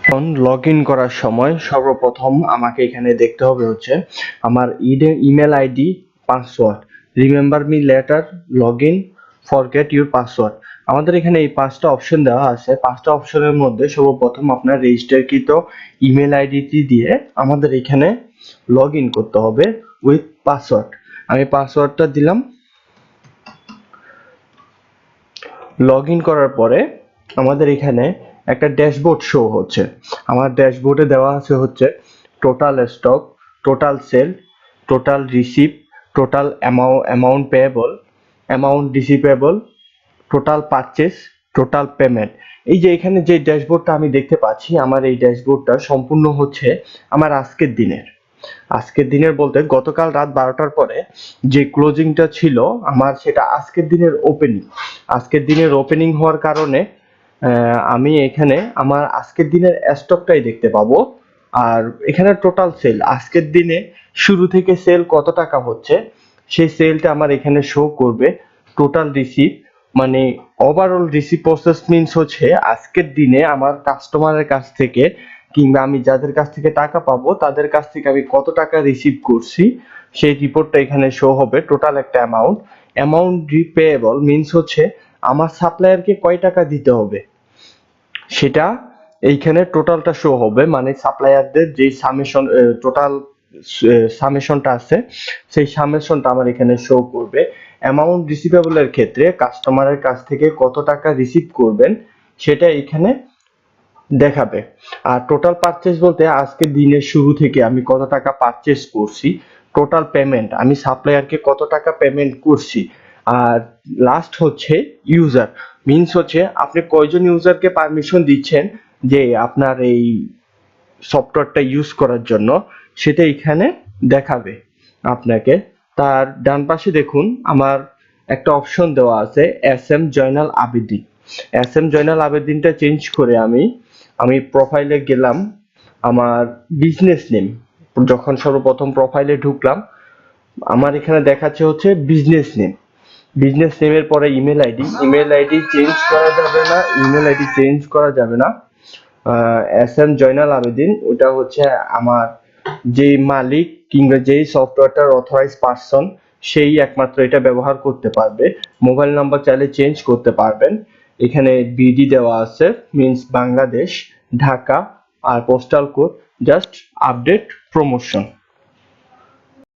এখন log in করার সময় সর্বপ্রথম আমাকে এখানে দেখতে হবে হচ্ছে আমার email ID, password. Remember me letter, log in, forget your password. আমাদের এখানে এই 5টা অপশন দেওয়া আছে। 5টা অপশনের মধ্যে সর্বপ্রথম আপনার রেজিস্টারকৃত ইমেল আইডিটি দিয়ে আমাদের এখানে লগ ইন করতে হবে উইথ পাসওয়ার্ড। আমি পাসওয়ার্ডটা দিলাম। লগ ইন করার পরে আমাদের এখানে একটা ড্যাশবোর্ড শো হচ্ছে। আমার ড্যাশবোর্ডে দেওয়া আছে হচ্ছে total stock, total sell, total receive, total amount payable, amount receivable, total purchase, total payment. এই যে এখানে যে ড্যাশবোর্ডটা আমি দেখতে পাচ্ছি, আমার এই ড্যাশবোর্ডটা সম্পূর্ণ হচ্ছে আমার আজকের দিনের বলতে গতকাল রাত 12টার পরে যে ক্লোজিংটা ছিল আমার, সেটা আজকের দিনের ওপেনিং হওয়ার কারণে আমি এখানে আমার আজকের দিনের স্টকটাই দেখতে পাবো। আর এখানে টোটাল সেল, আজকের দিনে শুরু থেকে সেল কত টাকা হচ্ছে সেই সেলটা আমার এখানে শো করবে। টোটাল রিসিভ মানে ওভারঅল রিসিভ প্রসেস মিনস হচ্ছে আজকের দিনে আমার কাস্টমারের কাছ থেকে কিংবা আমি যাদের কাছ থেকে টাকা পাবো তাদের কাছ থেকে আমি কত টাকা রিসিভ করছি সেই রিপোর্টটা এখানে শো হবে। টোটাল একটা অ্যামাউন্ট রিপেয়েবল মিনস হচ্ছে আমার সাপ্লায়ারকে কয় টাকা দিতে হবে সেটা এইখানে টোটালটা শো হবে। মানে সাপ্লায়ারদের যে সামেশন, টোটাল সামেশনটা আছে সেই সামেশনটা আমার এখানে শো করবে। অ্যামাউন্ট রিসিভেবলের ক্ষেত্রে কাস্টমারের কাছ থেকে কত টাকা রিসিভ করবেন সেটা এখানে দেখাবে। আর টোটাল পারচেজ বলতে আজকের দিনের শুরু থেকে আমি কত টাকা পারচেজ করছি। টোটাল পেমেন্ট, আমি সাপ্লায়ারকে কত টাকা পেমেন্ট করছি। আর লাস্ট হচ্ছে ইউজার মিনস হচ্ছে আপনি কয়জন ইউজারকে পারমিশন দিচ্ছেন যে আপনার এই সফটওয়্যারটা ইউজ করার জন্য, সেটা এখানে দেখাবে আপনাকে। তার ডান পাশে দেখুন আমার একটা অপশন দেওয়া আছে SM জয়নাল আবেদীন। SM জয়নাল আবেদীনটা চেঞ্জ করে আমি প্রোফাইলে গেলাম। আমার বিজনেস নেম, যখন সর্বপ্রথম প্রোফাইলে ঢুকলাম আমার এখানে দেখাচ্ছে হচ্ছে বিজনেস নেমের পরে ইমেল আইডি চেঞ্জ করা যাবে না। SM জয়নাল আবেদীন ওটা হচ্ছে আমার যেই মালিক কিংবা যেই সফটওয়্যারটার অথরাইজ পারসন সেই একমাত্র এটা ব্যবহার করতে পারবে। মোবাইল নাম্বার চাইলে চেঞ্জ করতে পারবেন। এখানে BD দেওয়া আছে মিনস বাংলাদেশ, ঢাকা, আর postal code just update promotion.